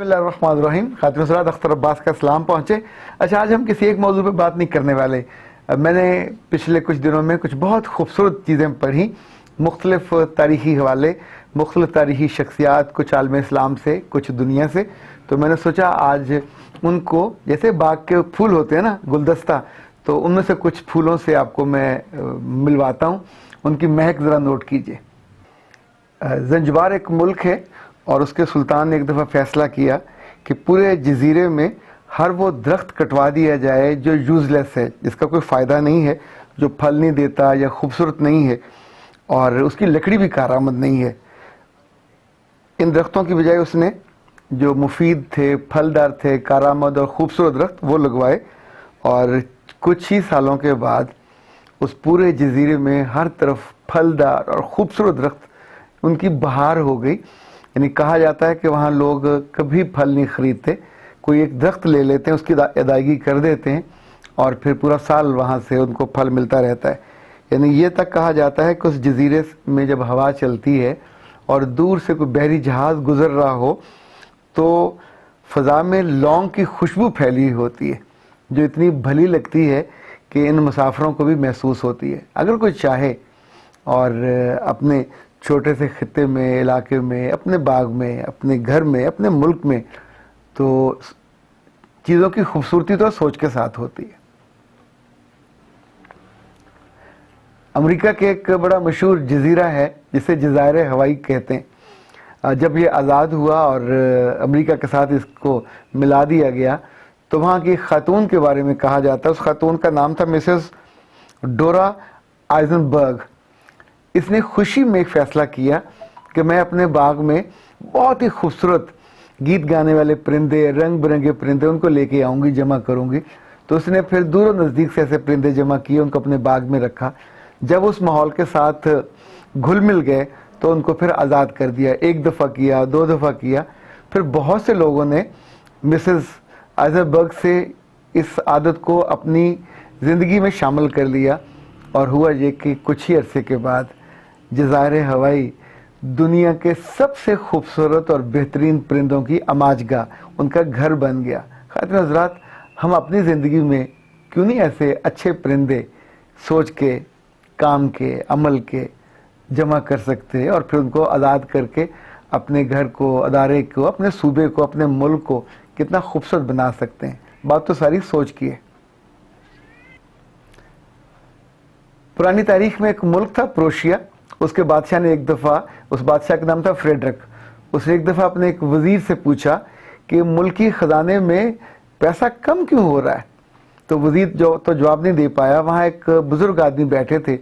اللہ الرحمن الرحیم. خاتون حضرات، اختر عباس کا سلام پہنچے. اچھا، آج ہم کسی ایک موضوع پہ بات نہیں کرنے والے. میں نے پچھلے کچھ دنوں میں کچھ بہت خوبصورت چیزیں پڑھی، مختلف تاریخی حوالے، مختلف تاریخی شخصیات، کچھ عالم اسلام سے، کچھ دنیا سے. تو میں نے سوچا آج ان کو، جیسے باغ کے پھول ہوتے ہیں نا، گلدستہ، تو ان میں سے کچھ پھولوں سے آپ کو میں ملواتا ہوں. ان کی مہک ذرا نوٹ کیجئے. زنجبار ایک ملک ہے اور اس کے سلطان نے ایک دفعہ فیصلہ کیا کہ پورے جزیرے میں ہر وہ درخت کٹوا دیا جائے جو یوز لیس ہے، جس کا کوئی فائدہ نہیں ہے، جو پھل نہیں دیتا یا خوبصورت نہیں ہے اور اس کی لکڑی بھی کارآمد نہیں ہے. ان درختوں کی بجائے اس نے جو مفید تھے، پھلدار تھے، کارآمد اور خوبصورت درخت وہ لگوائے. اور کچھ ہی سالوں کے بعد اس پورے جزیرے میں ہر طرف پھلدار اور خوبصورت درخت، ان کی بہار ہو گئی. یعنی کہا جاتا ہے کہ وہاں لوگ کبھی پھل نہیں خریدتے، کوئی ایک درخت لے لیتے ہیں، اس کی ادائیگی کر دیتے ہیں اور پھر پورا سال وہاں سے ان کو پھل ملتا رہتا ہے. یعنی یہ تک کہا جاتا ہے کہ اس جزیرے میں جب ہوا چلتی ہے اور دور سے کوئی بحری جہاز گزر رہا ہو تو فضا میں لونگ کی خوشبو پھیلی ہوتی ہے، جو اتنی بھلی لگتی ہے کہ ان مسافروں کو بھی محسوس ہوتی ہے. اگر کوئی چاہے اور اپنے چھوٹے سے خطے میں، علاقے میں، اپنے باغ میں، اپنے گھر میں، اپنے ملک میں، تو چیزوں کی خوبصورتی تو سوچ کے ساتھ ہوتی ہے. امریکہ کے ایک بڑا مشہور جزیرہ ہے جسے جزائر ہوائی کہتے ہیں. جب یہ آزاد ہوا اور امریکہ کے ساتھ اس کو ملا دیا گیا تو وہاں کی خاتون کے بارے میں کہا جاتا ہے. اس خاتون کا نام تھا مسز ڈورا آئزنبرگ. اس نے خوشی میں ایک فیصلہ کیا کہ میں اپنے باغ میں بہت ہی خوبصورت گیت گانے والے پرندے، رنگ برنگے پرندے، ان کو لے کے آؤں گی، جمع کروں گی. تو اس نے پھر دور و نزدیک سے ایسے پرندے جمع کیے، ان کو اپنے باغ میں رکھا. جب اس ماحول کے ساتھ گھل مل گئے تو ان کو پھر آزاد کر دیا. ایک دفعہ کیا، دو دفعہ کیا، پھر بہت سے لوگوں نے مسز آئزنبرگ سے اس عادت کو اپنی زندگی میں شامل کر لیا. اور ہوا یہ کہ کچھ ہی عرصے کے بعد جزائر ہوائی دنیا کے سب سے خوبصورت اور بہترین پرندوں کی اماج گاہ، ان کا گھر بن گیا. خاتون حضرات، ہم اپنی زندگی میں کیوں نہیں ایسے اچھے پرندے سوچ کے، کام کے، عمل کے جمع کر سکتے اور پھر ان کو آزاد کر کے اپنے گھر کو، ادارے کو، اپنے صوبے کو، اپنے ملک کو کتنا خوبصورت بنا سکتے ہیں. بات تو ساری سوچ کی ہے. پرانی تاریخ میں ایک ملک تھا پروشیا. اس کے بادشاہ نے ایک دفعہ، اس بادشاہ کا نام تھا فریڈرک، اس نے ایک دفعہ اپنے ایک وزیر سے پوچھا کہ ملکی خزانے میں پیسہ کم کیوں ہو رہا ہے. تو وزیر تو جواب نہیں دے پایا. وہاں ایک بزرگ آدمی بیٹھے تھے.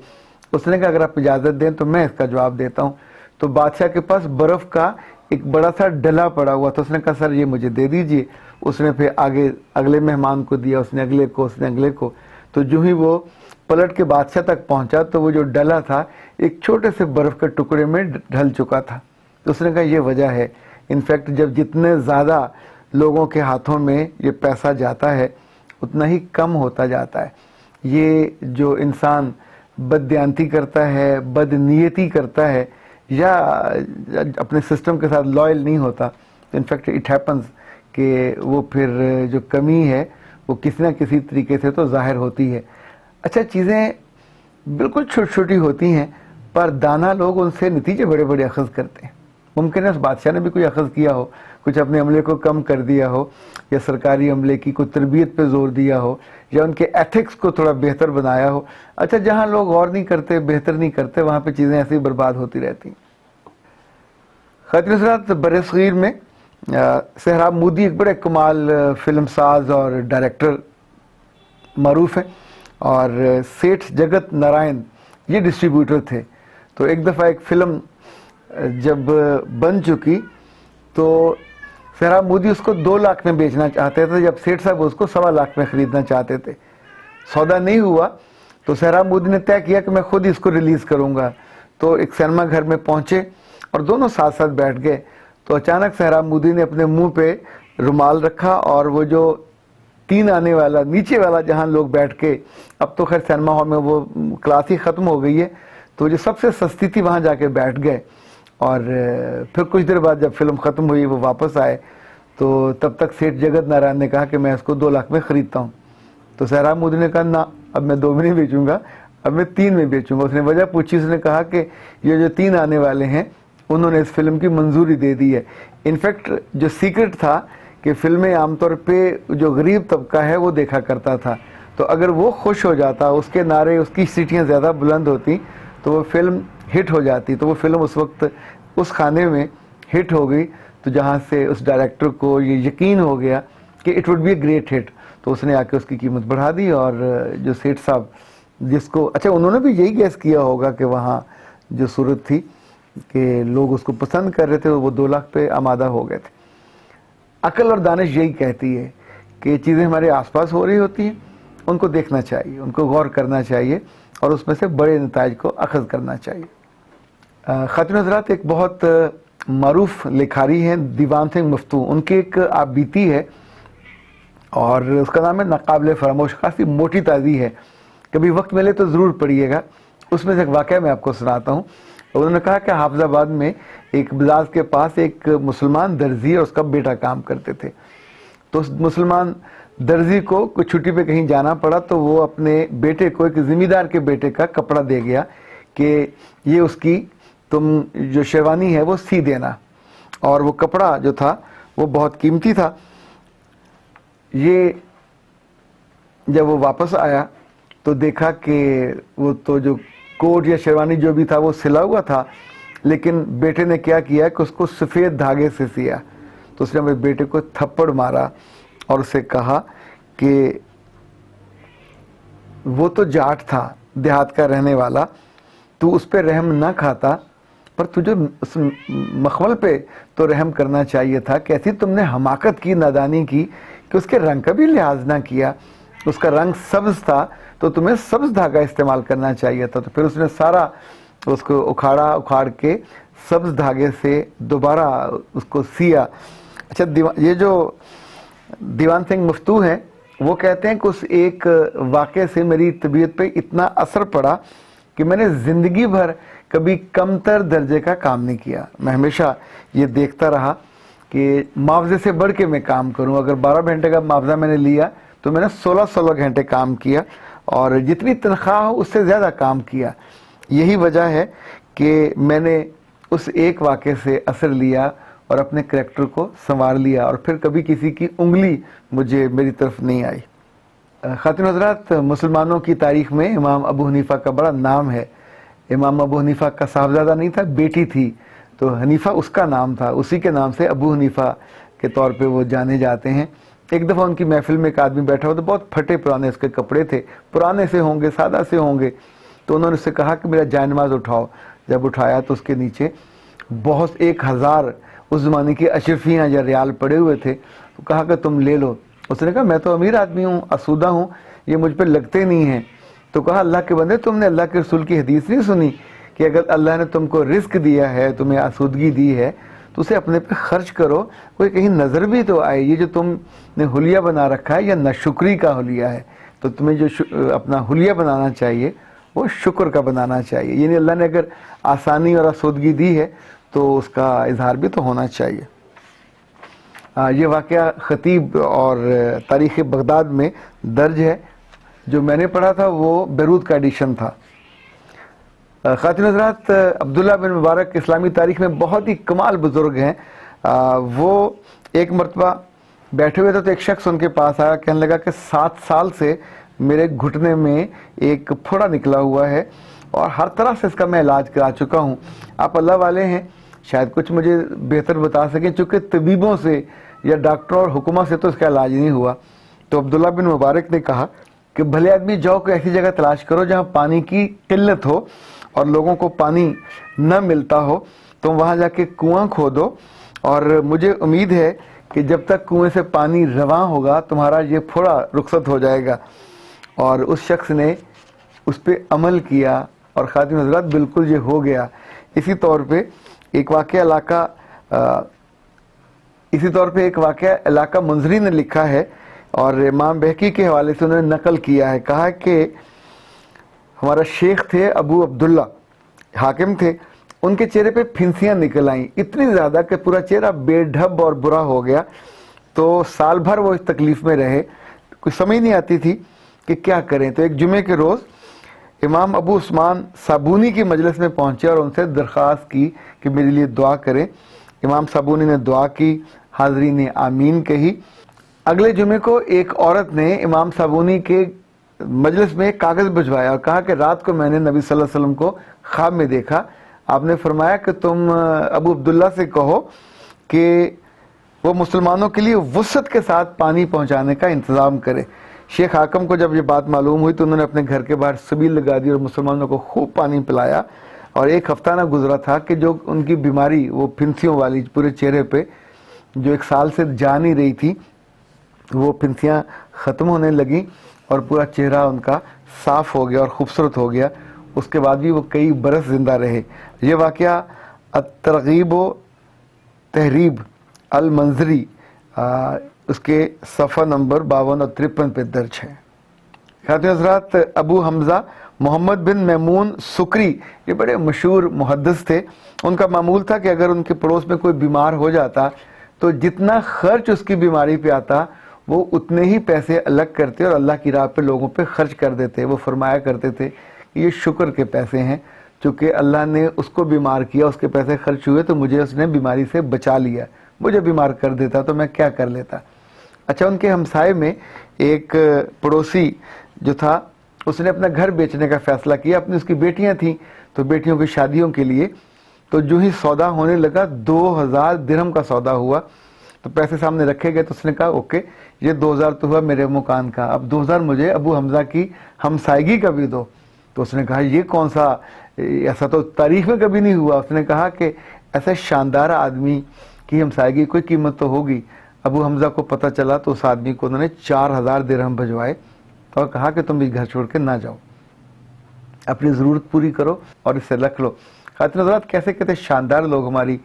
اس نے کہا اگر آپ اجازت دیں تو میں اس کا جواب دیتا ہوں. تو بادشاہ کے پاس برف کا ایک بڑا سا ڈلا پڑا ہوا تھا. اس نے کہا سر یہ مجھے دے دیجئے. اس نے پھر آگے اگلے مہمان کو دیا، اس نے اگلے کو، اس نے اگلے کو. تو جو ہی وہ پلٹ کے بادشاہ تک پہنچا تو وہ جو ڈلا تھا ایک چھوٹے سے برف کے ٹکڑے میں ڈھل چکا تھا. تو اس نے کہا یہ وجہ ہے. انفیکٹ جب جتنے زیادہ لوگوں کے ہاتھوں میں یہ پیسہ جاتا ہے اتنا ہی کم ہوتا جاتا ہے. یہ جو انسان بددیانتی کرتا ہے، بد نیتی کرتا ہے یا اپنے سسٹم کے ساتھ لائل نہیں ہوتا، انفیکٹ اٹ ہیپنز کہ وہ پھر جو کمی ہے وہ کسی نہ کسی طریقے سے تو ظاہر ہوتی ہے. اچھا، چیزیں بالکل چھوٹی چھوٹی ہوتی ہیں پر دانا لوگ ان سے نتیجے بڑے بڑے اخذ کرتے ہیں. ممکن ہے اس بادشاہ نے بھی کوئی اخذ کیا ہو، کچھ اپنے عملے کو کم کر دیا ہو، یا سرکاری عملے کی کوئی تربیت پہ زور دیا ہو، یا ان کے ایتھکس کو تھوڑا بہتر بنایا ہو. اچھا، جہاں لوگ غور نہیں کرتے، بہتر نہیں کرتے، وہاں پہ چیزیں ایسے ہی برباد ہوتی رہتی ہیں. خاتون حضرات، بر صغیر میں سہراب مودی ایک بڑے کمال فلم ساز اور ڈائریکٹر معروف ہیں، اور سیٹھ جگت نارائن یہ ڈسٹریبیوٹر تھے. تو ایک دفعہ ایک فلم جب بن چکی تو سہراب مودی اس کو 2 لاکھ میں بیچنا چاہتے تھے، جب سیٹھ صاحب اس کو 1.25 لاکھ میں خریدنا چاہتے تھے. سودا نہیں ہوا تو سہراب مودی نے طے کیا کہ میں خود ہی اس کو ریلیز کروں گا. تو ایک سینما گھر میں پہنچے اور دونوں ساتھ ساتھ بیٹھ گئے. تو اچانک سہراب مودی نے اپنے منہ پہ رومال رکھا اور وہ جو 3 آنے والا نیچے والا جہاں لوگ بیٹھ کے، اب تو خیر سینما ہال میں وہ کلاس ہی ختم ہو گئی ہے، تو جو سب سے سستی تھی وہاں جا کے بیٹھ گئے. اور پھر کچھ دیر بعد جب فلم ختم ہوئی وہ واپس آئے تو تب تک سیٹھ جگت نارائن نے کہا کہ میں اس کو 2 لاکھ میں خریدتا ہوں. تو سہراب مودودی نے کہا نہ، اب میں 2 میں نہیں بیچوں گا، اب میں 3 میں بیچوں گا. اس نے وجہ پوچھی، اس نے کہا کہ یہ جو 3 آنے والے ہیں انہوں نے اس فلم کی منظوری دے دی ہے. انفیکٹ جو سیکرٹ تھا کہ فلمیں عام طور پہ جو غریب طبقہ ہے وہ دیکھا کرتا تھا، تو اگر وہ خوش ہو جاتا، اس کے نعرے، اس کی سیٹیاں زیادہ بلند ہوتی تو وہ فلم ہٹ ہو جاتی. تو وہ فلم اس وقت اس خانے میں ہٹ ہو گئی، تو جہاں سے اس ڈائریکٹر کو یہ یقین ہو گیا کہ it would be a great hit, تو اس نے آ کے اس کی قیمت بڑھا دی. اور جو سیٹھ صاحب جس کو، اچھا انہوں نے بھی یہی گیس کیا ہوگا کہ وہاں جو صورت تھی کہ لوگ اس کو پسند کر رہے تھے، وہ 2 لاکھ پہ آمادہ ہو گئے تھے. عقل اور دانش یہی کہتی ہے کہ چیزیں ہمارے آس پاس ہو رہی ہوتی ہیں، ان کو دیکھنا چاہیے، ان کو غور کرنا چاہیے اور اس میں سے بڑے نتائج کو اخذ کرنا چاہیے. خواتین حضرات، ایک بہت معروف لکھاری ہیں دیوان سنگھ مفتو، ان کی ایک آپ بیتی ہے اور اس کا نام ہے ناقابل فراموش. کافی موٹی تازی ہے، کبھی وقت ملے تو ضرور پڑھیے گا. اس میں سے ایک واقعہ میں آپ کو سناتا ہوں. انہوں نے کہا کہ حافظ آباد میں ایک بزاز کے پاس ایک مسلمان درزی اور اس کا بیٹا کام کرتے تھے. تو اس مسلمان درزی کو کوئی چھٹی پہ کہیں جانا پڑا، تو وہ اپنے بیٹے کو، ایک زمیندار کے بیٹے کا کپڑا دے گیا کہ یہ اس کی تم جو شیروانی ہے وہ سی دینا. اور وہ کپڑا جو تھا وہ بہت قیمتی تھا. یہ جب وہ واپس آیا تو دیکھا کہ وہ تو جو کوٹ یا شیروانی جو بھی تھا وہ سلا ہوا تھا، لیکن بیٹے نے کیا کیا کہ اس کو سفید دھاگے سے سیا. تو اس نے اپنے بیٹے کو تھپڑ مارا اور اسے کہا کہ وہ تو جاٹ تھا، دیہات کا رہنے والا، تو اس پہ رحم نہ کھاتا، پر تجھے اس مخمل پہ تو رحم کرنا چاہیے تھا. کیسی تم نے حماقت کی، نادانی کی کہ اس کے رنگ کا بھی لحاظ نہ کیا. اس کا رنگ سبز تھا تو تمہیں سبز دھاگا استعمال کرنا چاہیے تھا. تو پھر اس نے سارا اس کو اکھاڑ کے سبز دھاگے سے دوبارہ اس کو سیا. اچھا، یہ جو دیوان سنگھ مفتو ہیں وہ کہتے ہیں کہ اس ایک واقعے سے میری طبیعت پہ اتنا اثر پڑا کہ میں نے زندگی بھر کبھی کم تر درجے کا کام نہیں کیا. میں ہمیشہ یہ دیکھتا رہا کہ معاوضے سے بڑھ کے میں کام کروں. اگر 12 گھنٹے کا معاوضہ میں نے لیا تو میں نے 16 گھنٹے کام کیا، اور جتنی تنخواہ ہو اس سے زیادہ کام کیا. یہی وجہ ہے کہ میں نے اس ایک واقعے سے اثر لیا اور اپنے کریکٹر کو سنوار لیا، اور پھر کبھی کسی کی انگلی میری طرف نہیں آئی. خواتین حضرات، مسلمانوں کی تاریخ میں امام ابو حنیفہ کا بڑا نام ہے. امام ابو حنیفہ کا صاحبزادہ نہیں تھا، بیٹی تھی، تو حنیفہ اس کا نام تھا، اسی کے نام سے ابو حنیفہ کے طور پہ وہ جانے جاتے ہیں. ایک دفعہ ان کی محفل میں ایک آدمی بیٹھا ہوا، تو بہت پھٹے پرانے اس کے کپڑے تھے، پرانے سے ہوں گے، سادہ سے ہوں گے. تو انہوں نے اس سے کہا کہ میرا جائے نماز اٹھاؤ. جب اٹھایا تو اس کے نیچے بہت 1000 اس زمانے کی اشرفیاں یا ریال پڑے ہوئے تھے. تو کہا کہ تم لے لو. اس نے کہا میں تو امیر آدمی ہوں، آسودہ ہوں، یہ مجھ پہ لگتے نہیں ہیں. تو کہا اللہ کے بندے، تم نے اللہ کے رسول کی حدیث نہیں سنی کہ اگر اللہ نے تم کو رزق دیا ہے، تمہیں آسودگی دی ہے، تو اسے اپنے پہ خرچ کرو، کوئی کہیں نظر بھی تو آئے. یہ جو تم نے حلیہ بنا رکھا ہے یہ ناشکری کا حلیہ ہے. تو تمہیں جو اپنا حلیہ بنانا چاہیے وہ شکر کا بنانا چاہیے. یعنی اللہ نے اگر آسانی اور آسودگی دی ہے تو اس کا اظہار بھی تو ہونا چاہیے. یہ واقعہ خطیب اور تاریخ بغداد میں درج ہے. جو میں نے پڑھا تھا وہ بیروت کا ایڈیشن تھا. خواتین حضرات، عبداللہ بن مبارک اسلامی تاریخ میں بہت ہی کمال بزرگ ہیں. وہ ایک مرتبہ بیٹھے ہوئے تھے تو ایک شخص ان کے پاس آیا، کہنے لگا کہ 7 سال سے میرے گھٹنے میں ایک پھوڑا نکلا ہوا ہے اور ہر طرح سے اس کا میں علاج کرا چکا ہوں. آپ اللہ والے ہیں، شاید کچھ مجھے بہتر بتا سکیں، چونکہ طبیبوں سے یا ڈاکٹروں اور حکومہ سے تو اس کا علاج نہیں ہوا. تو عبداللہ بن مبارک نے کہا کہ بھلے آدمی جاؤ کوئی ایسی جگہ تلاش کرو جہاں پانی کی قلت ہو اور لوگوں کو پانی نہ ملتا ہو، تم وہاں جا کے کنواں کھودو، اور مجھے امید ہے کہ جب تک کنویں سے پانی رواں ہوگا تمہارا یہ پھوڑا رخصت ہو جائے گا. اور اس شخص نے اس پہ عمل کیا اور خواتین حضرات بالکل یہ ہو گیا. اسی طور پہ ایک واقعہ علاقہ منظری نے لکھا ہے اور امام بہقی کے حوالے سے انہوں نے نقل کیا ہے. کہا کہ ہمارا شیخ تھے ابو عبداللہ، حاکم تھے، ان کے چہرے پہ پھنسیاں نکل آئیں اتنی زیادہ کہ پورا چہرہ بے ڈھب اور برا ہو گیا. تو سال بھر وہ اس تکلیف میں رہے، کوئی سمجھ نہیں آتی تھی کہ کیا کریں۔ تو ایک جمعے کے روز امام ابو عثمان صابونی کی مجلس میں پہنچے اور ان سے درخواست کی کہ میرے لیے دعا کریں۔ امام صابونی نے دعا کی، حاضرین نے آمین کہی۔ اگلے جمعے کو ایک عورت نے امام صابونی کے مجلس میں ایک کاغذ بھجوایا اور کہا کہ رات کو میں نے نبی صلی اللہ علیہ وسلم کو خواب میں دیکھا، آپ نے فرمایا کہ تم ابو عبداللہ سے کہو کہ وہ مسلمانوں کے لیے وسعت کے ساتھ پانی پہنچانے کا انتظام کرے۔ شیخ حاکم کو جب یہ بات معلوم ہوئی تو انہوں نے اپنے گھر کے باہر سبیل لگا دی اور مسلمانوں کو خوب پانی پلایا، اور ایک ہفتہ نہ گزرا تھا کہ جو ان کی بیماری وہ پھنسیوں والی پورے چہرے پہ جو ایک سال سے جا نہیں رہی تھی، وہ پھنسیاں ختم ہونے لگیں اور پورا چہرہ ان کا صاف ہو گیا اور خوبصورت ہو گیا۔ اس کے بعد بھی وہ کئی برس زندہ رہے۔ یہ واقعہ الترغیب و تحریب المنظری اس کے صفحہ نمبر 52 اور 53 پہ درج ہے۔ خاتون حضرات، ابو حمزہ محمد بن میمون سکری یہ بڑے مشہور محدث تھے۔ ان کا معمول تھا کہ اگر ان کے پڑوس میں کوئی بیمار ہو جاتا تو جتنا خرچ اس کی بیماری پہ آتا وہ اتنے ہی پیسے الگ کرتے اور اللہ کی راہ پہ لوگوں پہ خرچ کر دیتے۔ وہ فرمایا کرتے تھے کہ یہ شکر کے پیسے ہیں، چونکہ اللہ نے اس کو بیمار کیا، اس کے پیسے خرچ ہوئے تو مجھے اس نے بیماری سے بچا لیا، مجھے بیمار کر دیتا تو میں کیا کر لیتا۔ اچھا، ان کے ہمسائے میں ایک پڑوسی جو تھا اس نے اپنا گھر بیچنے کا فیصلہ کیا، اپنی اس کی بیٹیاں تھیں تو بیٹیوں کی شادیوں کے لیے، تو جو ہی سودا ہونے لگا 2000 درہم کا سودا ہوا، تو پیسے سامنے رکھے گئے تو اس نے کہا اوکے یہ 2000 تو ہوا میرے مکان کا، اب 2000 مجھے ابو حمزہ کی ہمسائیگی کا بھی دو۔ تو اس نے کہا یہ کون سا، ایسا تو تاریخ میں کبھی نہیں ہوا۔ اس نے کہا کہ ایسے شاندار آدمی کی ہمسائیگی کوئی قیمت تو ہوگی۔ ابو حمزہ کو پتہ چلا تو اس آدمی کو انہوں نے 4000 درہم بھجوائے اور کہا کہ تم بھی گھر چھوڑ کے نہ جاؤ، اپنی ضرورت پوری کرو اور اسے رکھ لو۔ خاتون حضرات، کیسے کہتے شاندار لوگ ہماری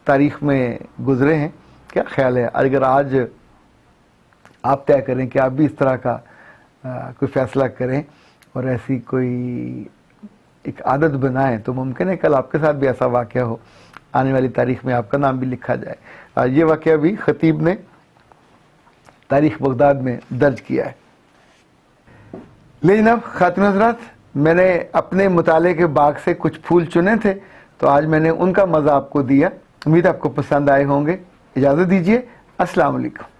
تاریخ میں گزرے ہیں۔ کیا خیال ہے اگر آج آپ طے کریں کہ آپ بھی اس طرح کا کوئی فیصلہ کریں اور ایسی کوئی ایک عادت بنائیں تو ممکن ہے کل آپ کے ساتھ بھی ایسا واقعہ ہو، آنے والی تاریخ میں آپ کا نام بھی لکھا جائے۔ یہ واقعہ بھی خطیب نے تاریخ بغداد میں درج کیا ہے۔ لے جناب خاتون حضرات، میں نے اپنے مطالعے کے باغ سے کچھ پھول چنے تھے تو آج میں نے ان کا مزہ آپ کو دیا، امید آپ کو پسند آئے ہوں گے۔ اجازت دیجیے، السلام علیکم۔